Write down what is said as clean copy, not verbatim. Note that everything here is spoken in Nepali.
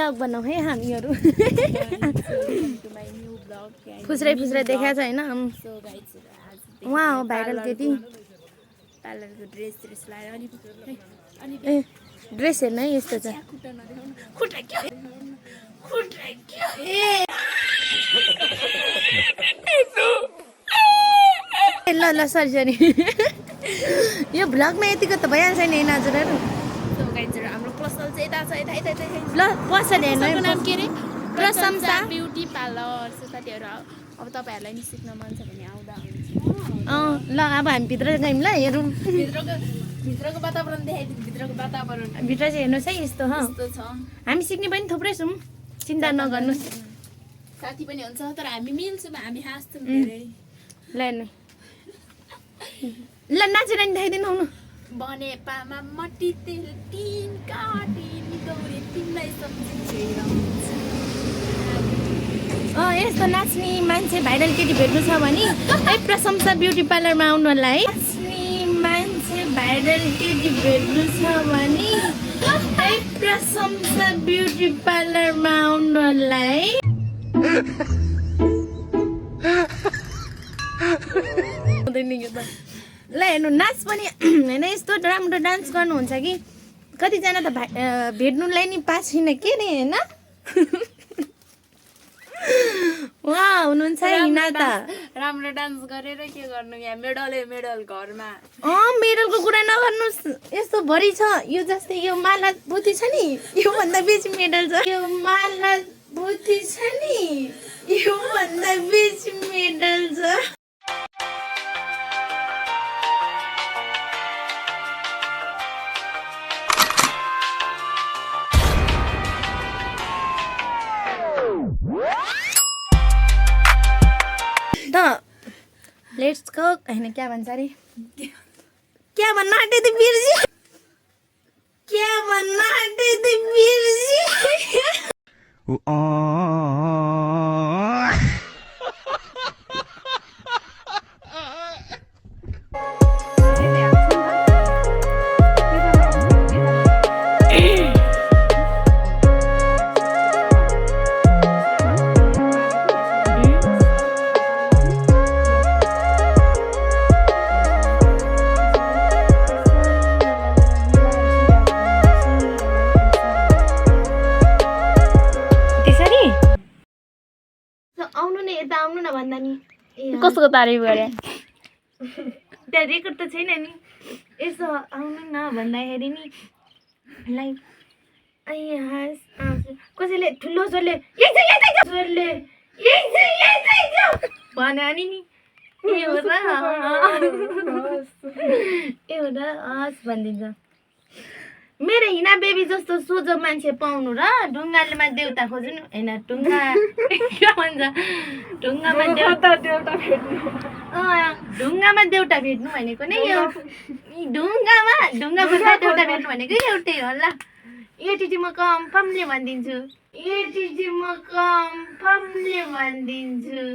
भ्लग बनाऊ है हामीहरू फुस्रै फुस्रै देखाएको छ हैन उहाँ हो भाइरल केटी पार्लरको ड्रेस लाएर अनि ए ड्रेस हेर्न है यस्तो छ खुट्टा के ल ल सरी सरी यो भ्लगमा यतिको त भइहाल्छ नि हजुरहरू सो गाइज हाम्रो पसल चाहिँ यता छ यता ल पसल हेर्नु है नाम के रे प्रशंसा ब्युटी पार्लर सो साथीहरू अब तपाईँहरूलाई नि सिक्न मन छ भने आउँदा हुन्छ ल अब हामी भित्र गयौँ ल हेरौँ भित्रको वातावरण देखाइदिनु भित्रको वातावरण भित्र चाहिँ हेर्नुहोस् है यस्तो ह यस्तो छ हामी सिक्ने पनि थुप्रै छौँ चिन्ता नगर्नुहोस् साथी पनि हुन्छ तर हामी मिल्छौँ हामी हाँस्छौँ धेरै ल हेर्नु ल नाचेर नि देखाइदिनु आउनु बने पामा मटी तेल टिन काटिन गौरी तिमीलाई सम्झेर यस्तो नाच्ने मान्छे भाइरल केटी भेट्नु छ भने है प्रशंसा ब्युटी पार्लरमा आउनु होला है नाच्ने मान्छे भाइरल केटी भेट्नु छ भने है प्रशंसा ब्युटी पार्लरमा आउनु होला है ल हेर्नु नाच पनि होइन यस्तो राम्रो डान्स गर्नुहुन्छ कि कतिजना त भेट्नुलाई नि पास छैन के रे होइन उहाँ हुनुहुन्छ हिना त राम्रो डान्स गरेर के गर्नु यहाँ मेडल घरमा मेडलको कुरा नगर्नुहोस् यस्तो भरि छ यो जस्तै यो माला बुद्धि छ नि यो भन्दा बेसी मेडल छ यो माला बुद्धि छ नि यो भन्दा बेसी मेडल छ लेट्स गो हैन क्या भन्छ अरे क्या भन्न आँटे थिए बिर्सी क्या भन्न आँटे थिए बिर्सी आउनु न भन्दा नि कसको तारिफ गरे त्यहाँ रेकर्ड त छैन नि यसो आउनु न भन्दाखेरि नि लाइक कसैले ठुलो स्वरले भन्यो नि एउटा हस् भनिदिन्छ मेरो हिना बेबी जस्तो सोझो मान्छे पाउनु र ढुङ्गामा देउता खोज्नु होइन ढुङ्गा के भन्छ ढुङ्गामा देउता भेट्नु ढुङ्गामा देउता भेट्नु भनेको नै यो ढुङ्गामा खोज्दा देउता भेट्नु भनेको एउटै हो ल एटिटी म कम्फर्मले भनिदिन्छु एटी त म कम्फर्मले भनिदिन्छु